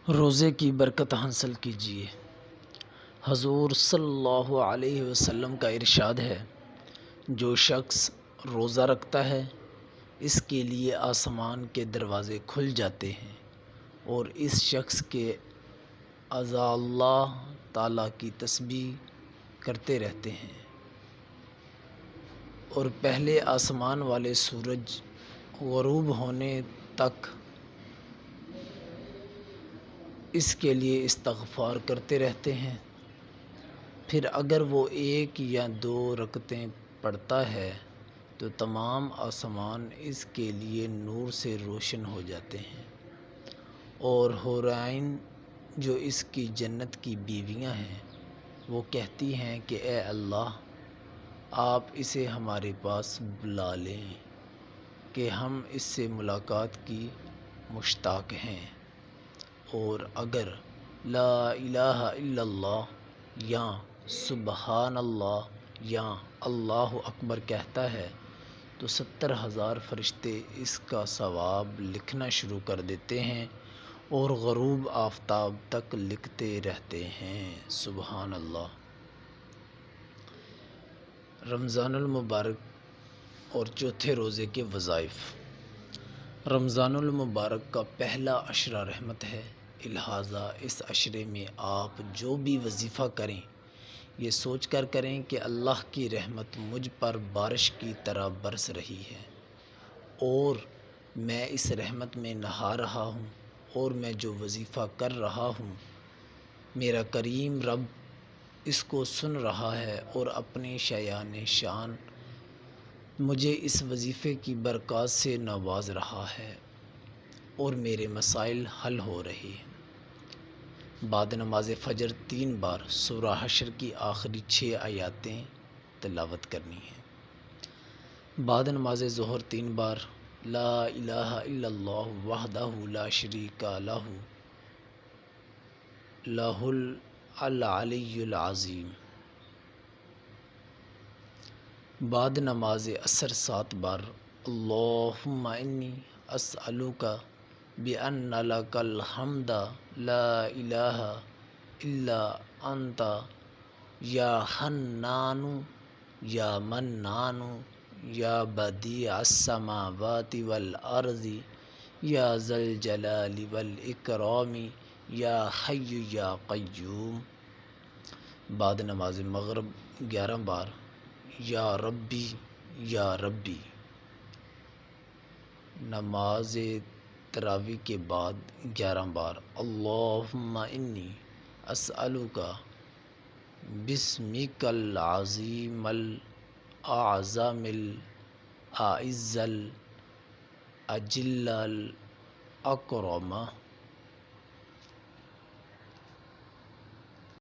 روزے کی برکت حاصل کیجیے۔ حضور صلی اللہ علیہ وسلم کا ارشاد ہے، جو شخص روزہ رکھتا ہے اس کے لیے آسمان کے دروازے کھل جاتے ہیں اور اس شخص کے اعضاء اللہ تعالیٰ کی تسبیح کرتے رہتے ہیں، اور پہلے آسمان والے سورج غروب ہونے تک اس کے لیے استغفار کرتے رہتے ہیں۔ پھر اگر وہ 1 یا 2 رکعتیں پڑھتا ہے تو تمام آسمان اس کے لیے نور سے روشن ہو جاتے ہیں، اور حورائن جو اس کی جنت کی بیویاں ہیں وہ کہتی ہیں کہ اے اللہ، آپ اسے ہمارے پاس بلا لیں کہ ہم اس سے ملاقات کی مشتاق ہیں۔ اور اگر لا الہ الا اللہ یا سبحان اللہ یا اللہ اکبر کہتا ہے تو 70,000 فرشتے اس کا ثواب لکھنا شروع کر دیتے ہیں اور غروب آفتاب تک لکھتے رہتے ہیں۔ سبحان اللہ۔ رمضان المبارک اور چوتھے روزے کے وظائف۔ رمضان المبارک کا پہلا عشرہ رحمت ہے، لہٰذا اس عشرے میں آپ جو بھی وظیفہ کریں یہ سوچ کر کریں کہ اللہ کی رحمت مجھ پر بارش کی طرح برس رہی ہے، اور میں اس رحمت میں نہا رہا ہوں، اور میں جو وظیفہ کر رہا ہوں میرا کریم رب اس کو سن رہا ہے، اور اپنی شایان شان مجھے اس وظیفے کی برکات سے نواز رہا ہے اور میرے مسائل حل ہو رہے ہیں۔ بعد نماز فجر 3 بار سورہ حشر کی آخری 6 آیاتیں تلاوت کرنی ہیں۔ بعد نماز ظہر 3 بار لا الہ الا اللہ وحدہ لا شریک لہ لہ العلی العظیم۔ بعد نماز عصر 7 بار اللہم انی اسألک بأن لک الحمد لا الہ الا انت یا حنان یا منان یا بدیع السماوات والارض یا ذا الجلال والاکرام یا حی یا قیوم۔ بعد نماز مغرب 11 بار یا ربی یا ربی۔ نماز تراویح کے بعد 11 بار اللہم انی اسألک باسمک العظیم الاعظم الاعز الاجل الاکرم